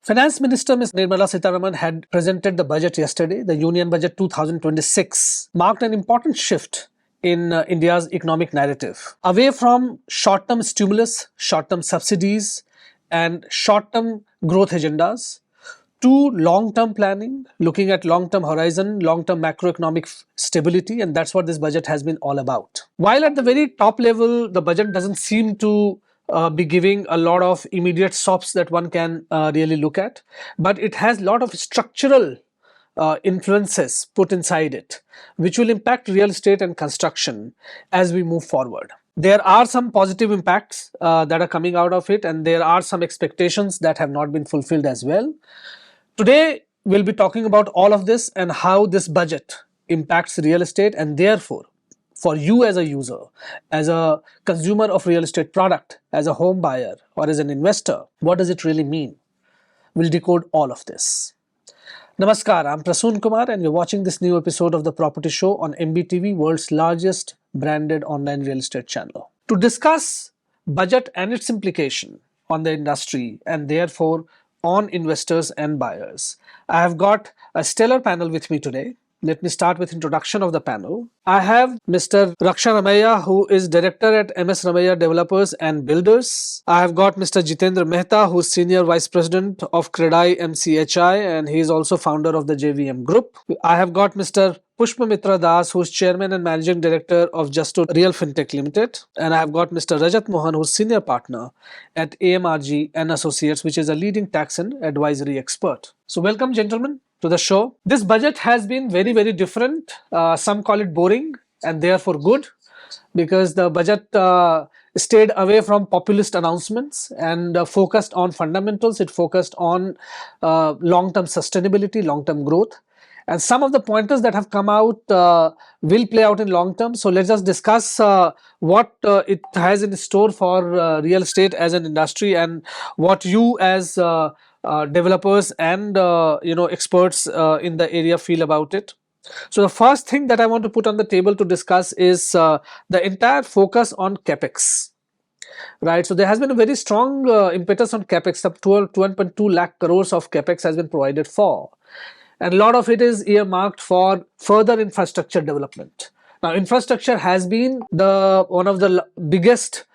Finance Minister Ms. Nirmala Sitharaman had presented the budget yesterday. The Union Budget 2026 marked an important shift in India's economic narrative. Away from short-term stimulus, short-term subsidies, and short-term growth agendas, to long-term planning, looking at long-term horizon, long-term macroeconomic stability, and that's what this budget has been all about. While at the very top level, the budget doesn't seem to be giving a lot of immediate sops that one can really look at, but it has a lot of structural influences put inside it, which will impact real estate and construction as we move forward. There are some positive impacts that are coming out of it, and there are some expectations that have not been fulfilled as well. Today, we'll be talking about all of this and how this budget impacts real estate, and therefore, for you as a user, as a consumer of real estate product, as a home buyer or as an investor, what does it really mean? We'll decode all of this. Namaskar, I'm Prasun Kumar and you're watching this new episode of The Property Show on MBTV, world's largest branded online real estate channel. To discuss budget and its implication on the industry and therefore on investors and buyers, I have got a stellar panel with me today. Let me start with introduction of the panel. I have Mr. Raksha Ramaiah, who is director at MS Ramaiah Developers and Builders. I have got Mr. Jitendra Mehta, who is senior vice president of CREDAI-MCHI, and he is also founder of the JVM Group. I have got Mr. Pushpamitra Das, who is chairman and managing director of Justo RealFintech Limited, and I have got Mr. Rajat Mohan, who is senior partner at AMRG Associates, which is a leading tax and advisory expert. So welcome, gentlemen, to the show. This budget has been very, very different. Some call it boring and therefore good, because the budget stayed away from populist announcements and focused on fundamentals. It focused on long-term sustainability, long-term growth. And some of the pointers that have come out will play out in long term. So let's just discuss what it has in store for real estate as an industry, and what you as developers and experts in the area feel about it. So the first thing that I want to put on the table to discuss is the entire focus on Capex. Right, so there has been a very strong impetus on Capex. Up to 12.2 lakh crores of Capex has been provided for. And a lot of it is earmarked for further infrastructure development. Now, infrastructure has been one of the biggest,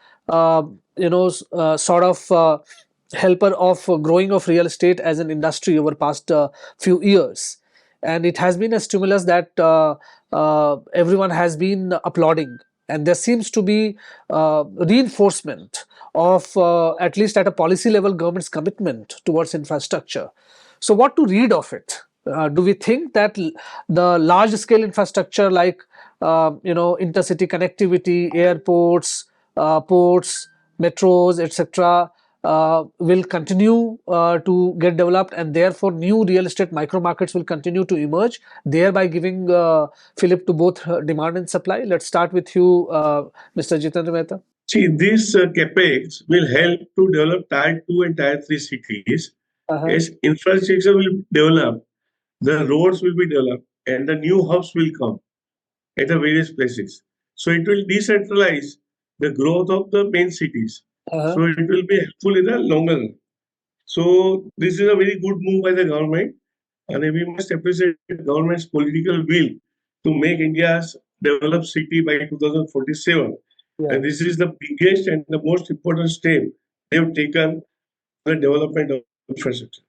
helper of growing of real estate as an industry over past few years. And it has been a stimulus that everyone has been applauding. And there seems to be reinforcement of, at least at a policy level, government's commitment towards infrastructure. So what to read of it? Do we think that the large scale infrastructure like intercity connectivity, airports, ports, metros, etc. Will continue to get developed, and therefore new real estate micro markets will continue to emerge, thereby giving fillip to both demand and supply? Let's start with you, Mr. Jitendra Mehta. See, this Capex will help to develop Tier 2 and Tier 3 cities. As infrastructure will develop, the roads will be developed and the new hubs will come at the various places. So it will decentralize the growth of the main cities. So it will be helpful in the longer run. So this is a very good move by the government, and we must appreciate the government's political will to make India's developed city by 2047. Yeah. And this is the biggest and the most important step they have taken for the development of infrastructure.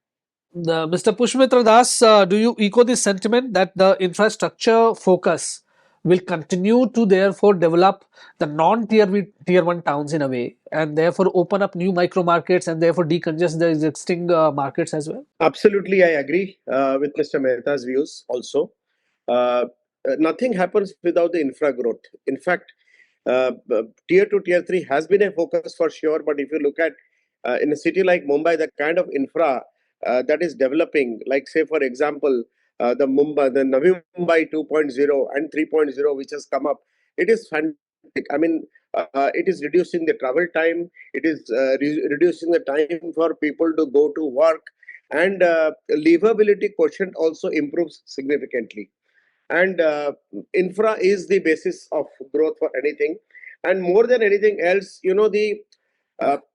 Mr. Pushpamitra Das, do you echo this sentiment that the infrastructure focus will continue to therefore develop the non-tier 1 towns in a way, and therefore open up new micro markets and therefore decongest the existing markets as well? Absolutely, I agree with Mr. Mehta's views also. Nothing happens without the infra growth. In fact, tier 2, tier 3 has been a focus for sure, but if you look at in a city like Mumbai, the kind of infra that is developing, like say for example, the Navi Mumbai 2.0 and 3.0 which has come up, it is fantastic. I mean, it is reducing the travel time, it is reducing the time for people to go to work, and livability quotient also improves significantly. And infra is the basis of growth for anything. And more than anything else, the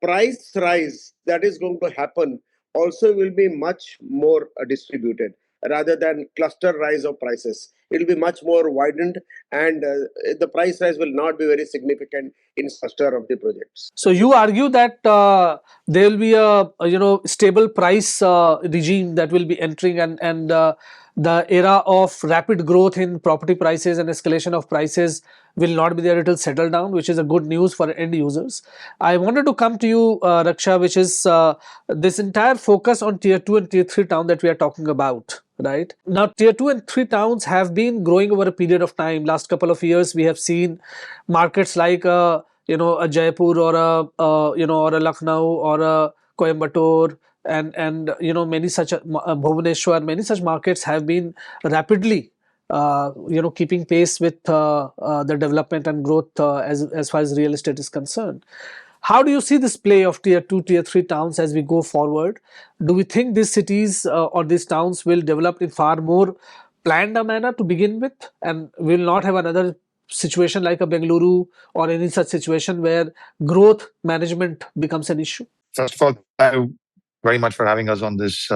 price rise that is going to happen also will be much more distributed rather than cluster rise of prices. It will be much more widened, and the price rise will not be very significant in cluster of the projects. So you argue that there will be a stable price regime that will be entering, and the era of rapid growth in property prices and escalation of prices will not be there. It will settle down, which is a good news for end users. I wanted to come to you, Raksha, which is this entire focus on tier 2 and tier 3 town that we are talking about. Right now, tier 2 and 3 towns have been growing over a period of time. Last couple of years, we have seen markets like a Jaipur or or a Lucknow or a Coimbatore, and many such Bhubaneswar, many such markets have been rapidly keeping pace with the development and growth as far as real estate is concerned. How do you see this play of tier 2, tier 3 towns as we go forward? Do we think these cities or these towns will develop in far more planned a manner to begin with, and will not have another situation like a Bengaluru or any such situation where growth management becomes an issue? First of all, thank you very much for having us on this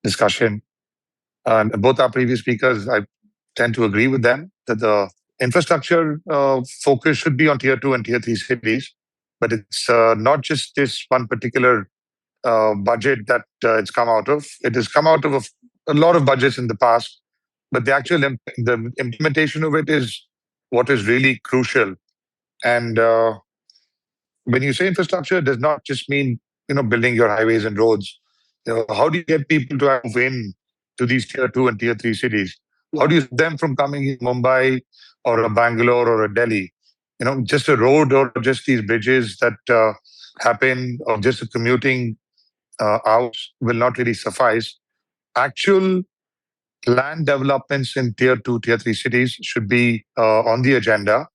discussion. Both our previous speakers, I tend to agree with them that the infrastructure focus should be on tier 2 and tier 3 cities. But it's not just this one particular budget that it's come out of. It has come out of a lot of budgets in the past, but the actual the implementation of it is what is really crucial. And when you say infrastructure, it does not just mean building your highways and roads. How do you get people to move in to these tier 2 and tier 3 cities? How do you stop them from coming in Mumbai or a Bangalore or a Delhi? Just a road or just these bridges that happen, or just a commuting hours will not really suffice. Actual land developments in tier 2, tier 3 cities should be on the agenda.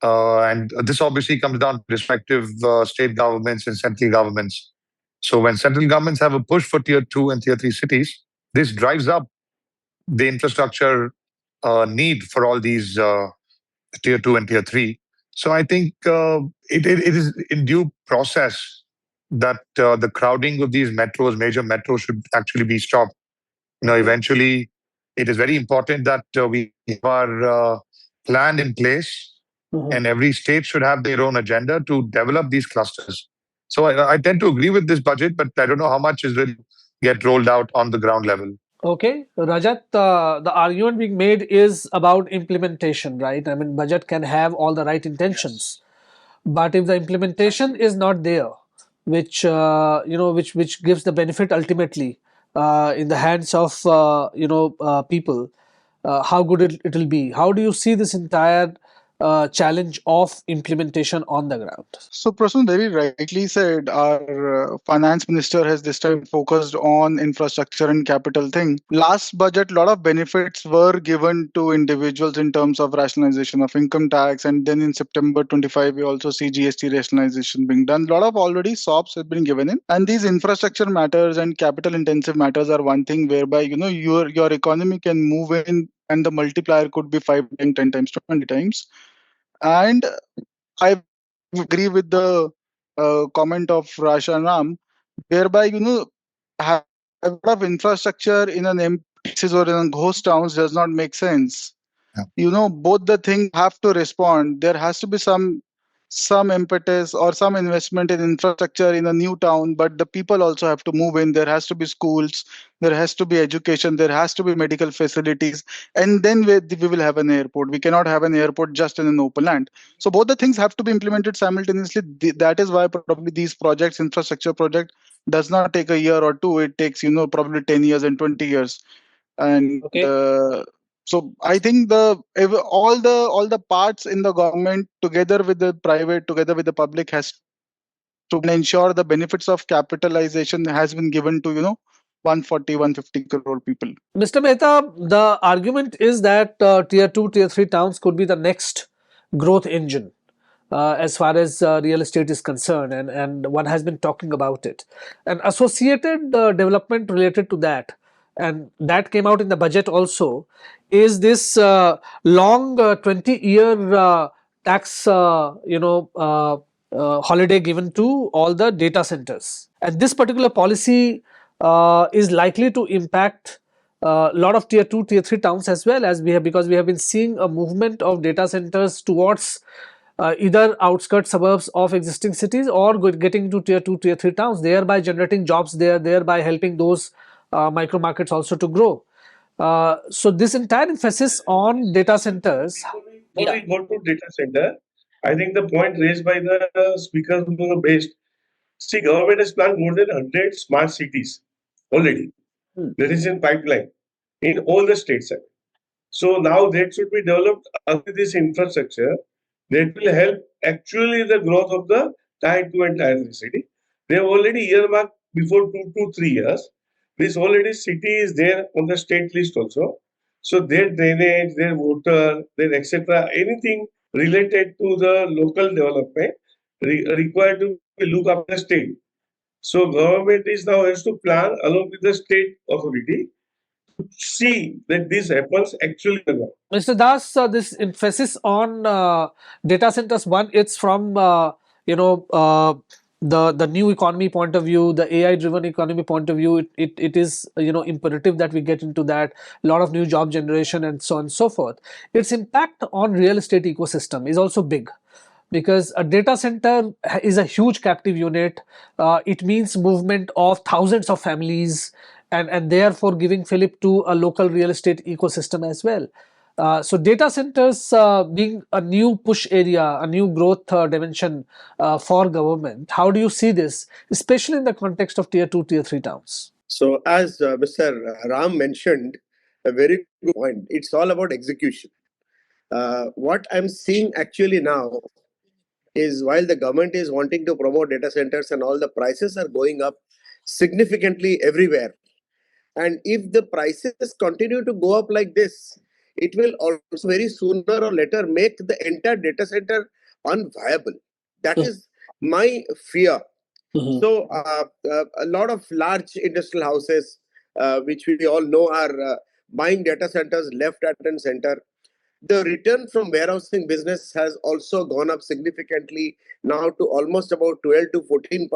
And this obviously comes down to respective state governments and central governments. So when central governments have a push for tier 2 and tier 3 cities, this drives up the infrastructure need for all these tier 2 and tier 3. So I think it is in due process that the crowding of these major metros should actually be stopped. Eventually, it is very important that we have our plan in place, and every state should have their own agenda to develop these clusters. So I tend to agree with this budget, but I don't know how much is will get rolled out on the ground level. Okay, Rajat, the argument being made is about implementation, right? I mean, budget can have all the right intentions, but if the implementation is not there, which which gives the benefit ultimately in the hands of people, how good it will be? How do you see this entire challenge of implementation on the ground? So Prasun very rightly said, our finance minister has this time focused on infrastructure and capital thing. Last budget, a lot of benefits were given to individuals in terms of rationalization of income tax, and then in September 25 we also see GST rationalization being done. A lot of already SOPs have been given in, and these infrastructure matters and capital intensive matters are one thing whereby your economy can move in, and the multiplier could be 5 times, 10 times, 20 times. And I agree with the comment of Raksha Ram, whereby have a lot of infrastructure in an empty places or in ghost towns does not make sense. Yeah. Both the things have to respond. There has to be some impetus or some investment in infrastructure in a new town, but the people also have to move in. There has to be schools, there has to be education, there has to be medical facilities, and then we will have an airport. We cannot have an airport just in an open land. So both the things have to be implemented simultaneously. That is why probably these projects, infrastructure project, does not take a year or two. It takes probably 10 years and 20 years. And so I think all the parts in the government, together with the private, together with the public, has to ensure the benefits of capitalization has been given to 140, 150 crore people. Mr. Mehta, the argument is that tier 2, tier 3 towns could be the next growth engine as far as real estate is concerned, and one has been talking about it. And associated development related to that, and that came out in the budget also, is this long 20-year tax holiday given to all the data centers. And this particular policy is likely to impact a lot of tier 2, tier 3 towns as well, as because we have been seeing a movement of data centers towards either outskirts suburbs of existing cities or getting to tier 2, tier 3 towns, thereby generating jobs there, thereby helping those micro markets also to grow. So this entire emphasis on data centers. Before we go to data center, I think the point raised by the speakers were based. See, government has planned more than 100 smart cities already. That is in pipeline in all the states. So now that should be developed with this infrastructure that will help actually the growth of the tier 2 and tier 3 city. They have already earmarked before 2 to 3 years. This already city is there on the state list also. So their drainage, their water, their etc., anything related to the local development required to look after the state. So government is now has to plan along with the state authority to see that this happens actually. Mr. Das, this emphasis on data centers, one, it's from the new economy point of view, the AI driven economy point of view. It is imperative that we get into that. A lot of new job generation and so on and so forth. Its impact on real estate ecosystem is also big, because a data center is a huge captive unit. It means movement of thousands of families, and therefore giving fillip to a local real estate ecosystem as well. So data centers being a new push area, a new growth dimension for government. How do you see this, especially in the context of tier 2, tier 3 towns? So as Mr. Ram mentioned, a very good point. It's all about execution. What I'm seeing actually now is, while the government is wanting to promote data centers and all, the prices are going up significantly everywhere. And if the prices continue to go up like this, it will also very sooner or later make the entire data center unviable. That is my fear. So a lot of large industrial houses, which we all know are buying data centers left, right, and center. The return from warehousing business has also gone up significantly now to almost about 12 to 14%.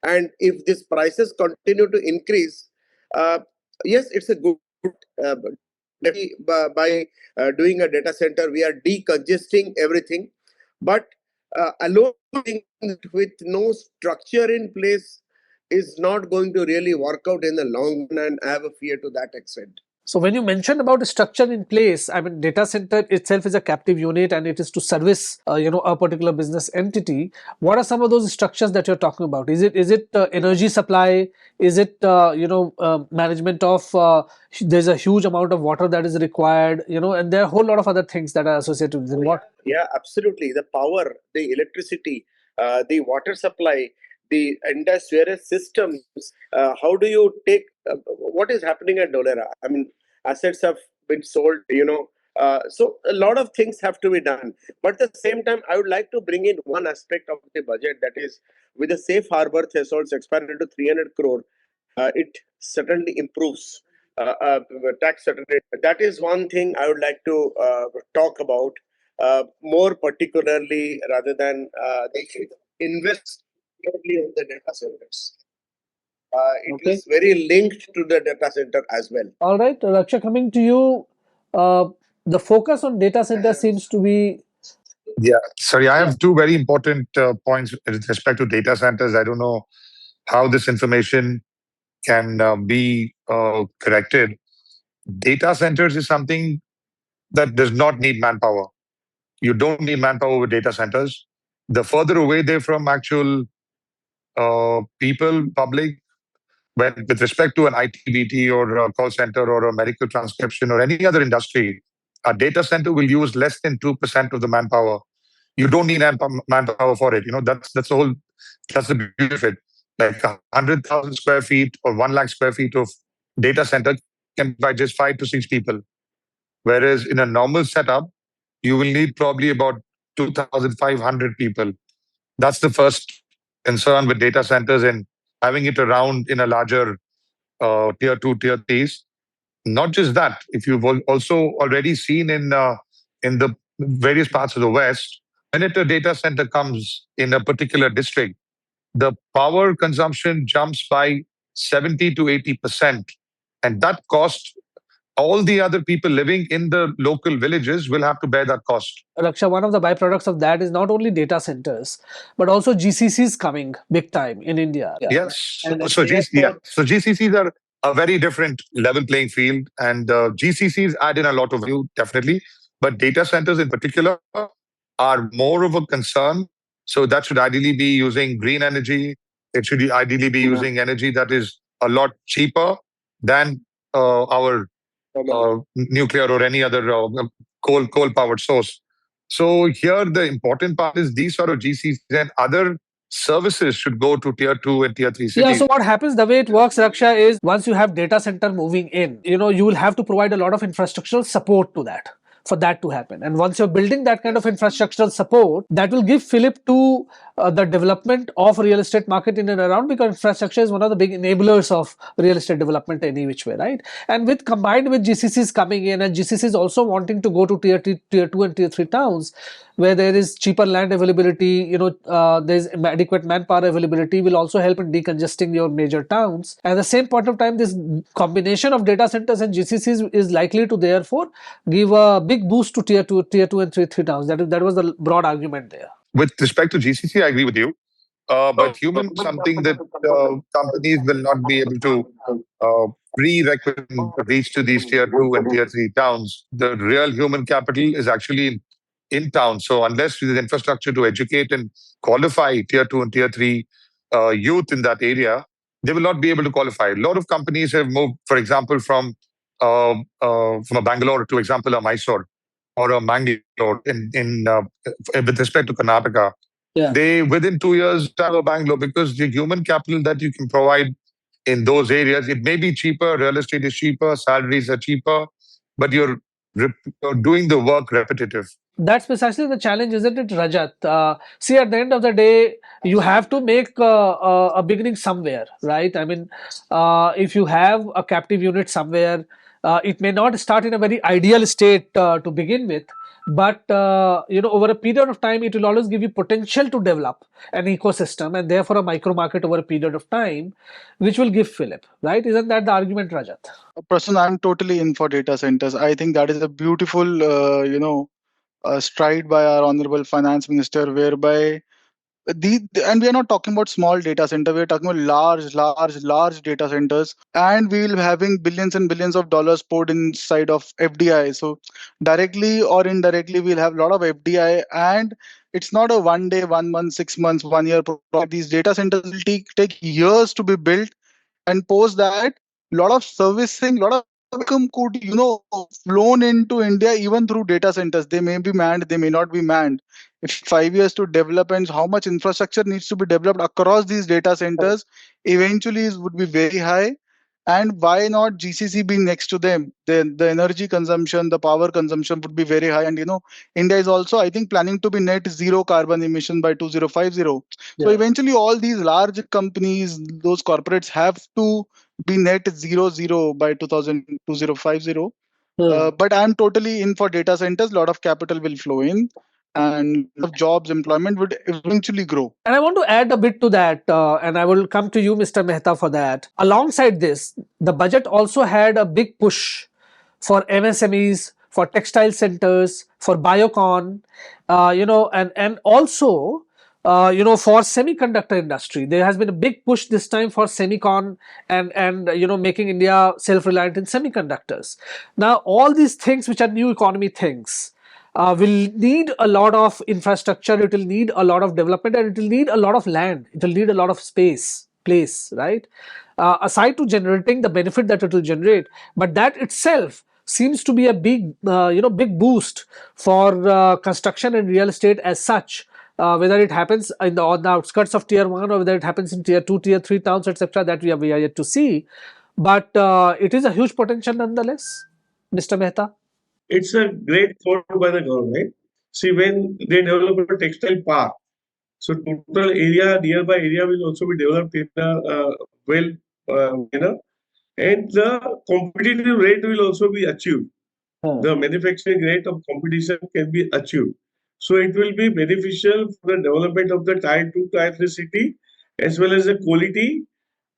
And if these prices continue to increase, yes, it's a good by doing a data center, we are decongesting everything. But alone with no structure in place is not going to really work out in the long run, and I have a fear to that extent. So when you mentioned about a structure in place, I mean, data center itself is a captive unit and it is to service, a particular business entity. What are some of those structures that you're talking about? Is it energy supply? Is it, management of, there's a huge amount of water that is required, and there are a whole lot of other things that are associated with it. What? Yeah, absolutely. The power, the electricity, the water supply, the industrial systems. How do you take what is happening at Dholera? I mean, assets have been sold, so a lot of things have to be done. But at the same time, I would like to bring in one aspect of the budget, that is, with the safe harbor thresholds expanded to 300 crore, it certainly improves tax certainty. That is one thing I would like to talk about more particularly, rather than they should invest purely on the data centers. It is very linked to the data center as well. All right, Raksha, coming to you, the focus on data center seems to be. Yeah, sorry, I have two very important points with respect to data centers. I don't know how this information can be corrected. Data centers is something that does not need manpower. You don't need manpower with data centers. The further away they're from actual people, public, with respect to an IT/BT or a call center or a medical transcription or any other industry, a data center will use less than 2% of the manpower. You don't need manpower for it. That's the beauty of it. Like 100,000 square feet or 1 lakh square feet of data center can by just 5 to 6 people. Whereas in a normal setup, you will need probably about 2,500 people. That's the first concern with data centers and having it around in a larger tier 2, tier 3s. Not just that, if you've also already seen in the various parts of the West, when a data center comes in a particular district, the power consumption jumps by 70 to 80%. And that cost, all the other people living in the local villages will have to bear that cost. Raksha, one of the byproducts of that is not only data centers, but also GCCs coming big time in India. Yes. So GCCs are a very different level playing field, and GCCs add in a lot of value, definitely. But data centers in particular are more of a concern. So that should ideally be using green energy. It should ideally be using energy that is a lot cheaper than our nuclear or any other coal-powered source. So here the important part is these sort of GCCs and other services should go to tier 2 and tier 3 cities. Yeah, so what happens, the way it works, Raksha, is once you have data center moving in, you will have to provide a lot of infrastructural support to that, for that to happen. And once you're building that kind of infrastructural support, that will give fillip to the development of real estate market in and around, because infrastructure is one of the big enablers of real estate development any which way, right? And combined with GCCs coming in, and GCCs also wanting to go to tier 2 and tier 3 towns, where there is cheaper land availability, there's adequate manpower availability, will also help in decongesting your major towns. At the same point of time, this combination of data centers and GCCs is likely to therefore give a big boost to tier 2 and tier 3 towns. That was the broad argument there. With respect to GCC, I agree with you. But human is something that companies will not be able to prerequisite reach to these tier 2 and tier 3 towns. The real human capital is actually in town. So unless there's infrastructure to educate and qualify tier 2 and tier 3 youth in that area, they will not be able to qualify. A lot of companies have moved, for example, from a Bangalore to example a Mysore or a Mangalore with respect to Karnataka. Yeah. They within 2 years have a Bangalore, because the human capital that you can provide in those areas, it may be cheaper, real estate is cheaper, salaries are cheaper, but you're doing the work repetitive. That's precisely the challenge, isn't it, Rajat? See, at the end of the day, you have to make a beginning somewhere, right? I mean, if you have a captive unit somewhere, it may not start in a very ideal state to begin with, but over a period of time, it will always give you potential to develop an ecosystem, and therefore a micro market over a period of time, which will give fillip, right? Isn't that the argument, Rajat? Prasun, I'm totally in for data centers. I think that is a beautiful, stride by our honorable finance minister, whereby and we are not talking about small data center, we are talking about large data centers, and we will be having billions and billions of dollars poured inside of FDI. So directly or indirectly, we'll have a lot of FDI, and it's not a 1 day, 1 month, 6 months, 1 year project. These data centers will take years to be built, and post that, a lot of servicing, a lot of income could flown into India even through data centers. They may be manned, they may not be manned. If 5 years to develop, and how much infrastructure needs to be developed across these data centers, eventually would be very high. And why not GCC being next to them? The energy consumption, the power consumption would be very high. And India is also, I think, planning to be net zero carbon emission by 2050. So eventually all these large companies, those corporates have to be net zero by 2050. But I'm totally in for data centers. A lot of capital will flow in, and of jobs, employment would eventually grow. And I want to add a bit to that, and I will come to you, Mr. Mehta, for that. Alongside this, the budget also had a big push for MSMEs, for textile centers, for biocon, and also for semiconductor industry. There has been a big push this time for semicon and making India self-reliant in semiconductors. Now, all these things which are new economy things will need a lot of infrastructure, it will need a lot of development, and it will need a lot of land, it will need a lot of place, right? Aside to generating the benefit that it will generate, but that itself seems to be a big boost for construction and real estate as such. Whether it happens on the outskirts of tier 1 or whether it happens in tier 2, tier 3 towns, etc., that we are yet to see. But it is a huge potential nonetheless, Mr. Mehta. It's a great thought by the government. See, when they develop a textile park, so total area, nearby area will also be developed in a and the competitive rate will also be achieved. The manufacturing rate of competition can be achieved. So it will be beneficial for the development of the tier 2, tier 3 city, as well as the quality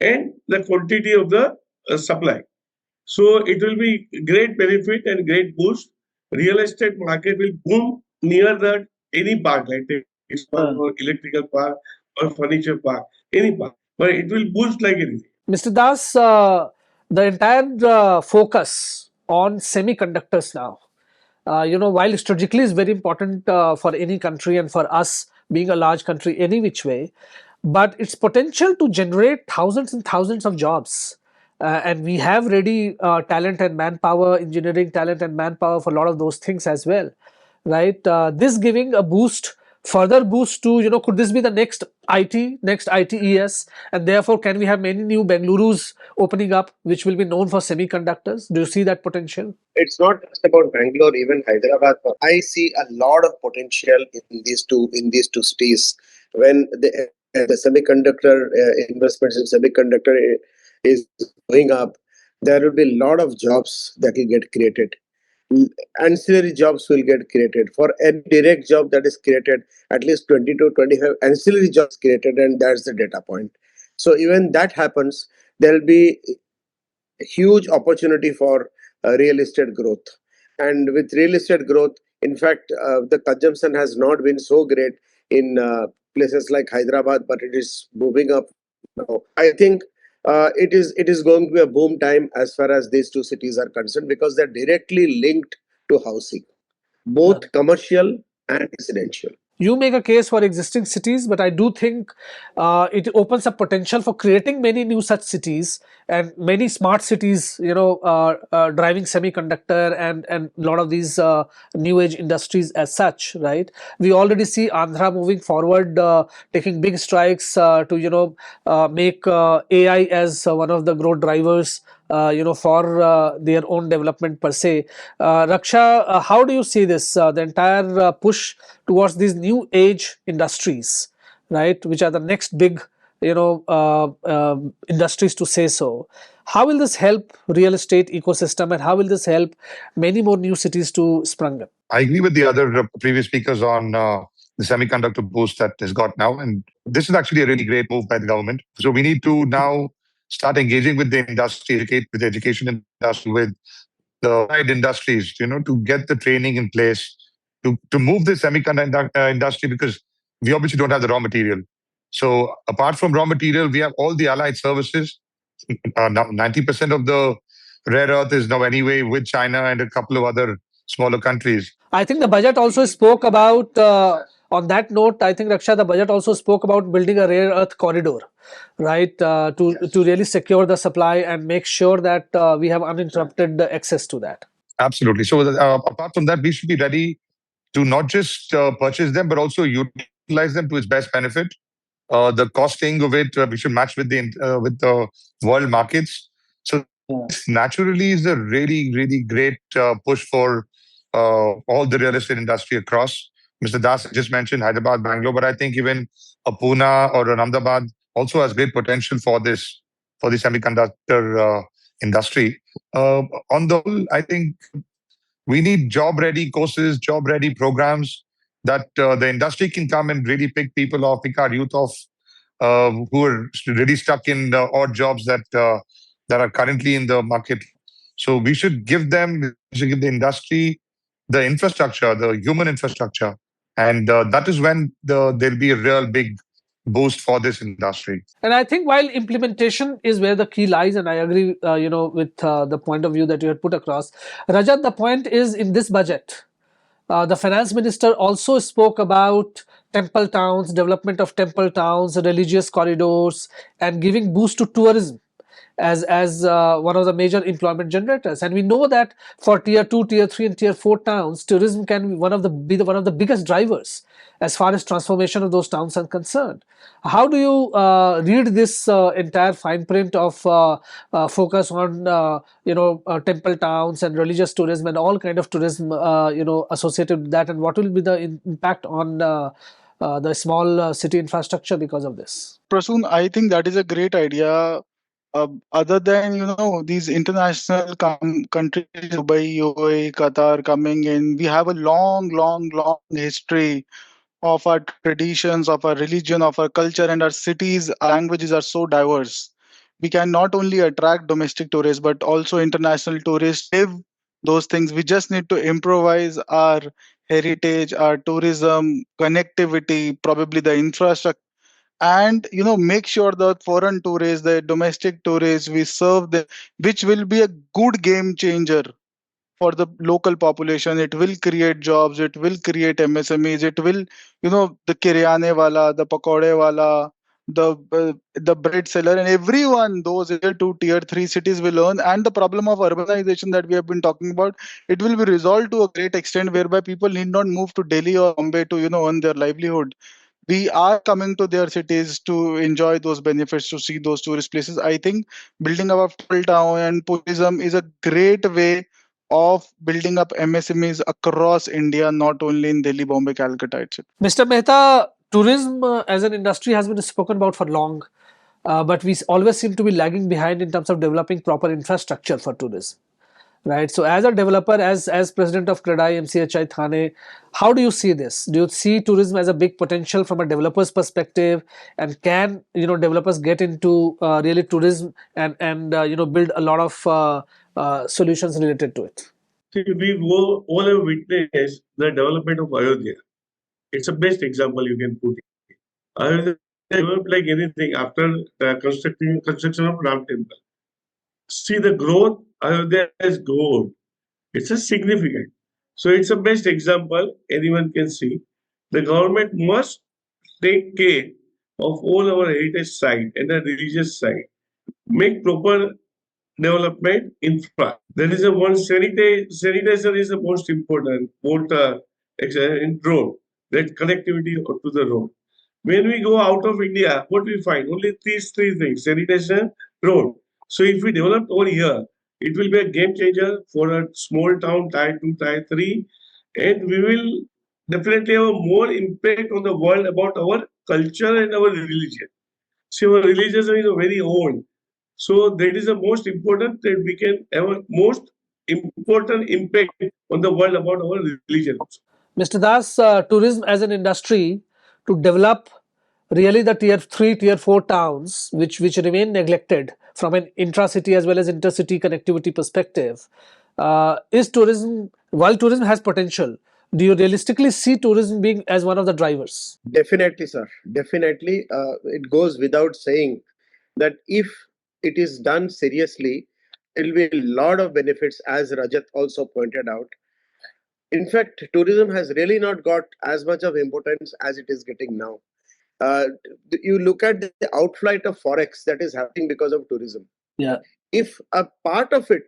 and the quantity of the supply. So it will be great benefit and great boost. Real estate market will boom near the any park, like the park or electrical park or furniture park, any park. But it will boost like anything. Mr. Das, the entire focus on semiconductors now, while strategically is very important for any country and for us being a large country any which way, but its potential to generate thousands and thousands of jobs. And we have ready talent and manpower, engineering talent and manpower for a lot of those things as well, right? This giving a boost, further boost to, could this be the next IT, next ITES, and therefore can we have many new Bengalurus opening up which will be known for semiconductors? Do you see that potential? It's not just about Bangalore, even Hyderabad. I see a lot of potential in these two cities. When the semiconductor investments in semiconductor is going up, there will be a lot of jobs that will get created. Ancillary jobs will get created. For any direct job that is created, at least 20 to 25 ancillary jobs created, and that's the data point. So even that happens, there will be huge opportunity for real estate growth. And with real estate growth, in fact, the consumption has not been so great in places like Hyderabad, but it is moving up now. I think it is going to be a boom time as far as these two cities are concerned, because they're directly linked to housing, both commercial and residential. You make a case for existing cities, but I do think it opens up potential for creating many new such cities and many smart cities, driving semiconductor and a lot of these new age industries as such, right? We already see Andhra moving forward, taking big strides to, make AI as one of the growth drivers for their own development per se. Raksha, how do you see this, the entire push towards these new age industries, right, which are the next big, industries to say so? How will this help real estate ecosystem, and how will this help many more new cities to sprung up? I agree with the other previous speakers on the semiconductor boost that has got now. And this is actually a really great move by the government. So we need to now start engaging with the industry, with the education industry, with the right industries, to get the training in place to move the semiconductor industry, because we obviously don't have the raw material. So apart from raw material, we have all the allied services. Now 90% of the rare earth is now anyway with China and a couple of other smaller countries. I think the budget also spoke about, on that note, I think, Raksha, the budget also spoke about building a rare earth corridor, right, to really secure the supply and make sure that we have uninterrupted access to that. Absolutely. So apart from that, we should be ready to not just purchase them, but also utilize them to its best benefit. The costing of it, we should match with the world markets. So naturally is a really, really great push for all the real estate industry across. Mr. Das just mentioned Hyderabad, Bangalore, but I think even Pune or Ahmedabad also has great potential for the semiconductor industry. On the whole, I think we need job-ready courses, job-ready programs that the industry can come and really pick people off, pick our youth off, who are really stuck in the odd jobs that are currently in the market. So we should give the industry the infrastructure, the human infrastructure, and that is when there'll be a real big boost for this industry. And I think while implementation is where the key lies, and I agree, with the point of view that you had put across, Rajat, the point is in this budget, the finance minister also spoke about temple towns, development of temple towns, religious corridors, and giving boost to tourism as one of the major employment generators. And we know that for tier 2, tier 3 and tier 4 towns, tourism can be one of the biggest drivers as far as transformation of those towns are concerned. How do you read this entire fine print of focus on temple towns and religious tourism and all kind of tourism associated with that, and what will be the impact on the small city infrastructure because of this? Prasun, I think that is a great idea. Other than these international countries, Dubai, UAE, Qatar coming in, we have a long history of our traditions, of our religion, of our culture, and our cities, our languages are so diverse. we can not only attract domestic tourists but also international tourists. Live those things. We just need to improvise our heritage, our tourism, connectivity, probably the infrastructure, and make sure that foreign tourists, the domestic tourists, we serve them, which will be a good game changer for the local population. It will create jobs, it will create MSMEs, it will, the kiryane wala, the pakode wala, the bread seller, and everyone, those tier 2, tier 3 cities will earn. And the problem of urbanization that we have been talking about, it will be resolved to a great extent, whereby people need not move to Delhi or Bombay to earn their livelihood. We are coming to their cities to enjoy those benefits, to see those tourist places. I think building up a full town and tourism is a great way of building up MSMEs across India, not only in Delhi, Bombay, Calcutta, etc. Mr. Mehta, tourism as an industry has been spoken about for long, but we always seem to be lagging behind in terms of developing proper infrastructure for tourism. Right. So, as a developer, as president of CREDAI-MCHI Thane, how do you see this? Do you see tourism as a big potential from a developer's perspective? And can developers get into really tourism and build a lot of solutions related to it? See, we all have witnessed the development of Ayodhya. It's the best example you can put. Ayodhya developed like anything after the construction of Ram Temple. See the growth Ayodhya has grown. It's a significant. So it's the best example anyone can see. The government must take care of all our heritage site and the religious site. Make proper development infra. There is a one sanitation is the most important water in road, that connectivity to the road. When we go out of India, what we find? Only these three things: sanitation, road. So if we develop over here, it will be a game changer for a small town, tier 2, tier 3, and we will definitely have a more impact on the world about our culture and our religion. See, our religion is very old. So that is the most important, that we can have a most important impact on the world about our religion. Mr. Das, tourism as an industry to develop really the tier 3, tier 4 towns, which remain neglected from an intra-city as well as intercity connectivity perspective, is tourism, while tourism has potential, do you realistically see tourism being as one of the drivers? Definitely, sir. Definitely. It goes without saying that if it is done seriously, it will be a lot of benefits, as Rajat also pointed out. In fact, tourism has really not got as much of importance as it is getting now. You look at the outflight of forex that is happening because of tourism. Yeah. If a part of it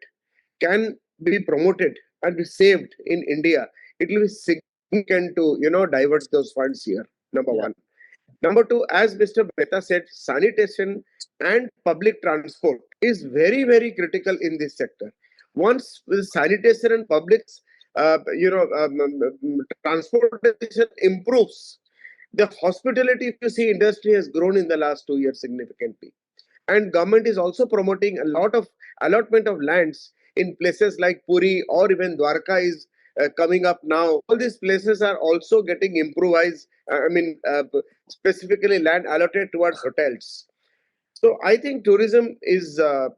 can be promoted and be saved in India, it will be significant to divert those funds here. Number one. Number two, as Mr. Mehta said, sanitation and public transport is very, very critical in this sector. Once the sanitation and public transportation improves, the hospitality, if you see, industry has grown in the last 2 years significantly. And government is also promoting a lot of allotment of lands in places like Puri, or even Dwarka is coming up now. All these places are also getting improvised. Specifically land allotted towards hotels. So I think tourism is a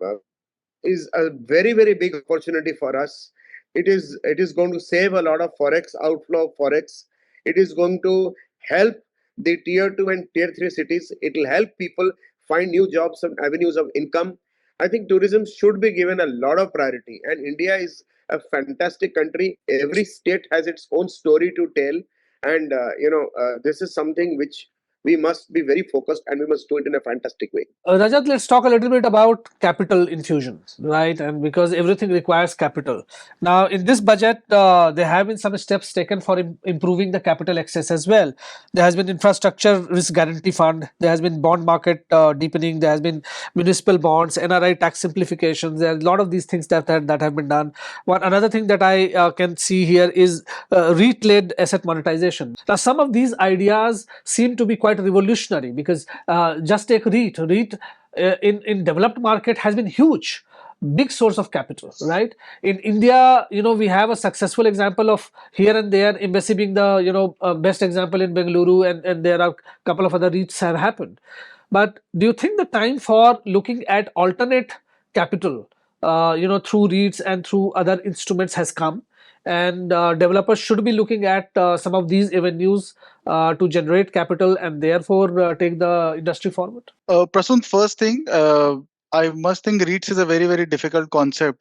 very, very big opportunity for us. It is going to save a lot of forex outflow of forex. It is going to help the tier 2 and tier 3 cities. It will help people find new jobs and avenues of income. I think tourism should be given a lot of priority, and India is a fantastic country. Every state has its own story to tell, and this is something which we must be very focused, and we must do it in a fantastic way. Rajat, let's talk a little bit about capital infusion, right? And because everything requires capital. Now, in this budget, there have been some steps taken for improving the capital access as well. There has been infrastructure risk guarantee fund. There has been bond market deepening. There has been municipal bonds, NRI tax simplifications. There are a lot of these things that have been done. Another thing that I can see here is REIT-led asset monetization. Now, some of these ideas seem to be quite revolutionary, because just take REIT. REIT in developed market has been huge, big source of capital, right? In India, we have a successful example of here and there, Embassy being the best example in Bengaluru, and there are a couple of other REITs have happened. But do you think the time for looking at alternate capital, through REITs and through other instruments has come, and developers should be looking at some of these avenues to generate capital and therefore take the industry forward? Prasun, first thing, I must think REITs is a very, very difficult concept.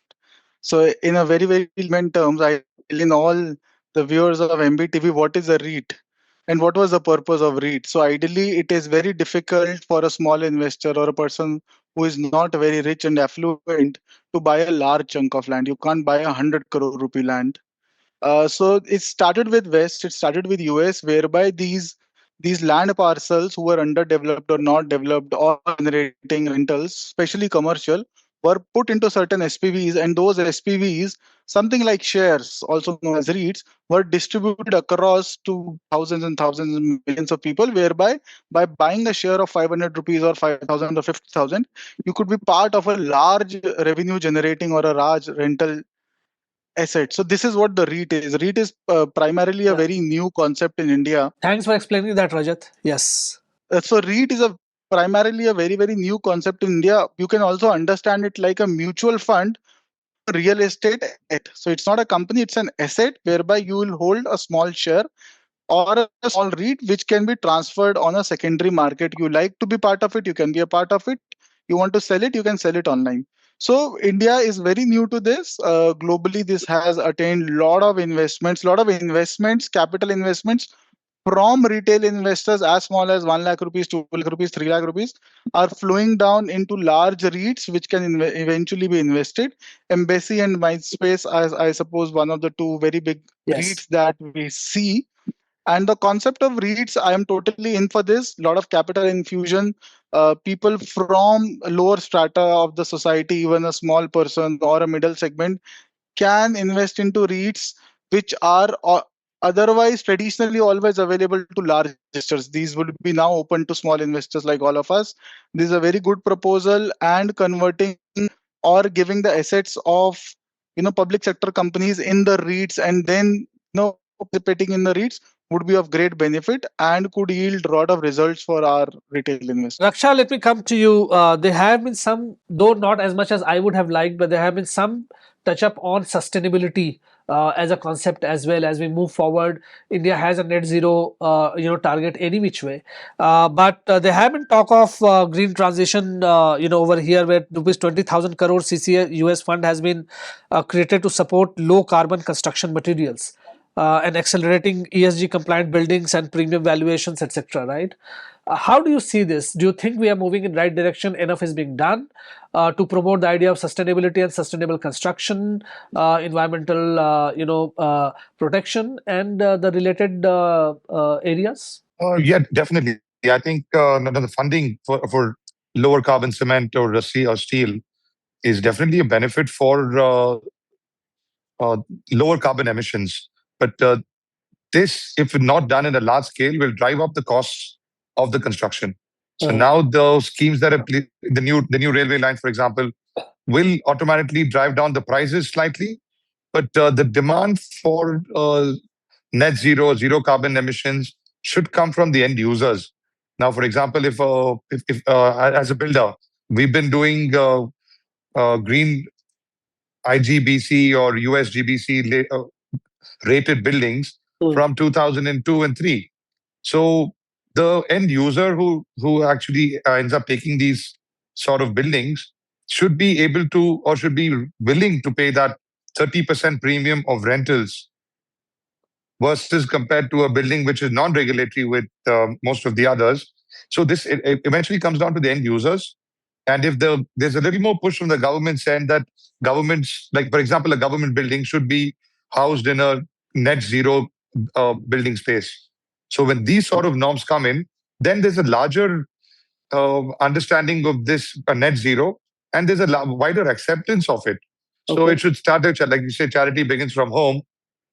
So in a very, very layman terms, I tell in all the viewers of MBTV what is a REIT and what was the purpose of REIT. So ideally, it is very difficult for a small investor or a person who is not very rich and affluent to buy a large chunk of land. You can't buy 100 crore rupee land. So it started with West, it started with US, whereby these land parcels who were underdeveloped or not developed or generating rentals, especially commercial, were put into certain SPVs, and those SPVs, something like shares, also known as REITs, were distributed across to thousands and thousands and millions of people, whereby by buying a share of 500 rupees or 5,000 or 50,000, you could be part of a large revenue generating or a large rental asset. So this is what the REIT is. REIT is primarily a very new concept in India. Thanks for explaining that, Rajat. Yes. So REIT is primarily a very, very new concept in India. You can also understand it like a mutual fund, real estate asset. So it's not a company, it's an asset whereby you will hold a small share or a small REIT which can be transferred on a secondary market. You like to be part of it, you can be a part of it. You want to sell it, you can sell it online. So India is very new to this. Globally, this has attained lot of investments, capital investments from retail investors as small as 1 lakh rupees, 2 lakh rupees, 3 lakh rupees are flowing down into large REITs which can eventually be invested. Embassy and Mindspace, as I suppose, one of the two very big REITs that we see. And the concept of REITs, I am totally in for this. A lot of capital infusion. People from lower strata of the society, even a small person or a middle segment, can invest into REITs, which are otherwise traditionally always available to large investors. These would be now open to small investors like all of us. This is a very good proposal, and converting or giving the assets of public sector companies in the REITs and then participating in the REITs would be of great benefit and could yield a lot of results for our retail investors. Raksha, let me come to you. There have been some, though not as much as I would have liked, but there have been some touch up on sustainability as a concept as well. As we move forward, India has a net zero target any which way, but there have been talk of green transition over here, where rupees 20,000 crore CCA US fund has been created to support low carbon construction materials. And accelerating ESG compliant buildings and premium valuations, etc. Right? How do you see this? Do you think we are moving in the right direction? Enough is being done to promote the idea of sustainability and sustainable construction, environmental, protection, and the related areas? Yeah, definitely. I think the funding for lower carbon cement or steel is definitely a benefit for lower carbon emissions. But this, if not done in a large scale, will drive up the costs of the construction. So now those schemes that are the new railway line, for example, will automatically drive down the prices slightly. But the demand for net zero carbon emissions should come from the end users. Now, for example, if as a builder, we've been doing green IGBC or USGBC rated buildings from 2002 and 3. So the end user who actually ends up taking these sort of buildings should be able to, or should be willing to pay that 30% premium of rentals versus compared to a building which is non-regulatory with most of the others. So this it eventually comes down to the end users. And if there's a little more push from the government saying that governments, like for example, a government building should be housed in a net zero building space. So when these sort of norms come in, then there's a larger understanding of this net zero, and there's a wider acceptance of it. So it should start, like you say, charity begins from home.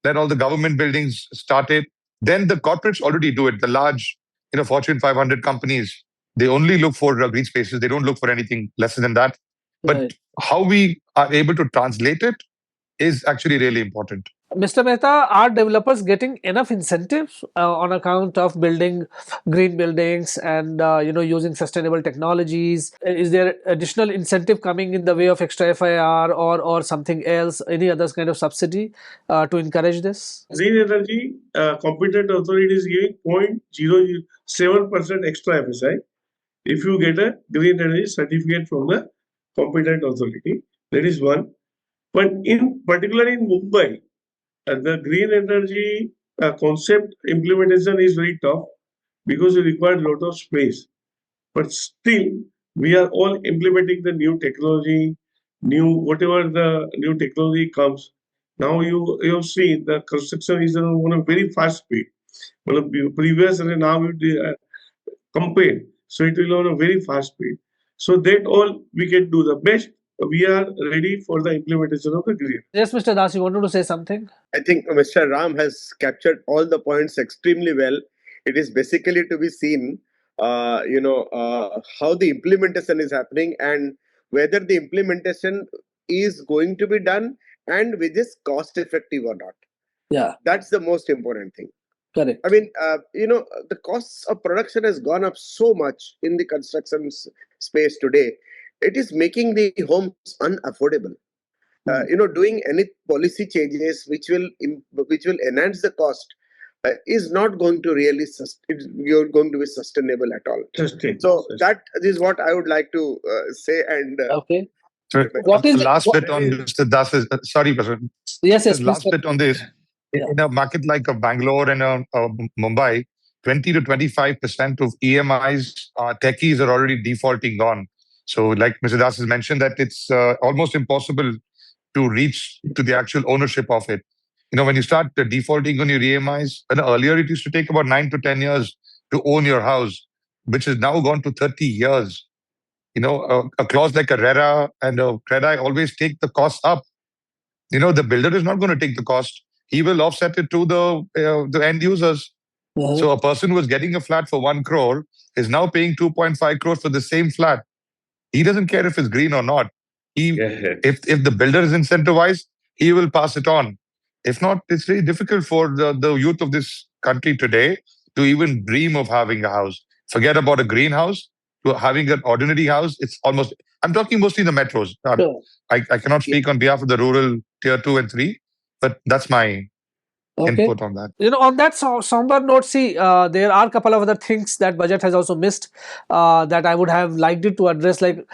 Then all the government buildings start it. Then the corporates already do it. The large, Fortune 500 companies, they only look for green spaces. They don't look for anything lesser than that. But how we are able to translate it is actually really important. Mr. Mehta, are developers getting enough incentives on account of building green buildings and using sustainable technologies? Is there additional incentive coming in the way of extra FIR or something else, any other kind of subsidy to encourage this? Green energy competent authority is giving 0.07% extra FSI if you get a green energy certificate from the competent authority. That is one. But in particular in Mumbai, the green energy concept implementation is very tough because it requires a lot of space. But still, we are all implementing the new technology, whatever the new technology comes. Now you have seen the construction is on a very fast speed. Well, previous and now you compare, so it will on a very fast speed. So that all we can do the best. We are ready for the implementation of the green. Yes, Mr. Das, you wanted to say something? I think Mr. Ram has captured all the points extremely well. It is basically to be seen, how the implementation is happening and whether the implementation is going to be done and which is cost effective or not. Yeah. That's the most important thing. Correct. I mean, the costs of production has gone up so much in the construction space today. It is making the homes unaffordable. Doing any policy changes which will enhance the cost is not going to really you're going to be sustainable at all. So that is what I would like to say. And okay. What is last bit on Mr. Das? Sorry, Prasun. Yes. Last bit on this. In a market like a Bangalore and Mumbai, 20 to 25% of EMIs, techies are already defaulting on. So, like Mr. Das has mentioned, that it's almost impossible to reach to the actual ownership of it. When you start defaulting on your EMIs, and earlier it used to take about 9 to 10 years to own your house, which has now gone to 30 years. A clause like a RERA and a CREDAI always take the cost up. The builder is not going to take the cost. He will offset it to the end users. Mm-hmm. So a person who was getting a flat for 1 crore is now paying 2.5 crores for the same flat. He doesn't care if it's green or not. If the builder is incentivized, he will pass it on. If not, it's very difficult for the youth of this country today to even dream of having a house. Forget about a greenhouse. To having an ordinary house, it's almost, I'm talking mostly in the metros. Sure. I cannot speak on behalf of the rural tier 2 and 3, but that's my input on that. On that somber note, see, there are a couple of other things that budget has also missed that I would have liked it to address, like,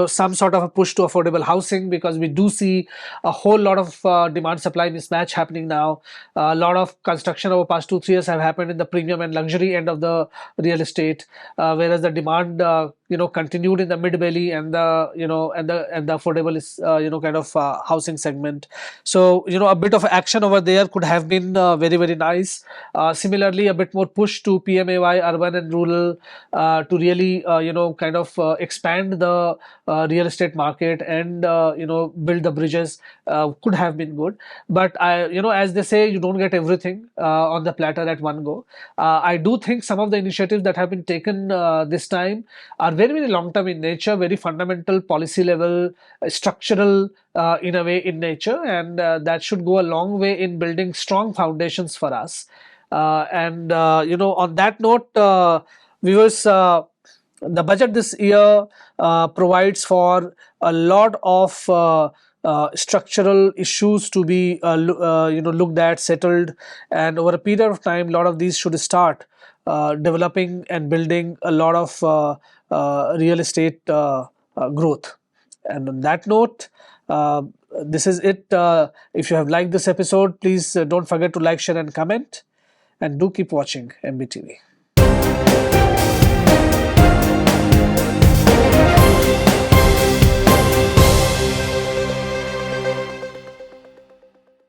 some sort of a push to affordable housing, because we do see a whole lot of demand supply mismatch happening now. A lot of construction over past 2-3 years have happened in the premium and luxury end of the real estate, whereas the demand continued in the mid belly and the and the affordable is kind of housing segment. So a bit of action over there could have been very, very nice. Similarly, a bit more push to PMAY, urban and rural, to really kind of expand the real estate market and build the bridges could have been good. But as they say, you don't get everything on the platter at one go. I do think some of the initiatives that have been taken this time are very, very long term in nature, very fundamental policy level, structural in a way in nature, and that should go a long way in building strong foundations for us. On that note, viewers, the budget this year provides for a lot of structural issues to be looked at, settled, and over a period of time, a lot of these should start developing and building a lot of real estate growth. And on that note, this is it. If you have liked this episode, please don't forget to like, share and comment, and do keep watching MBTV.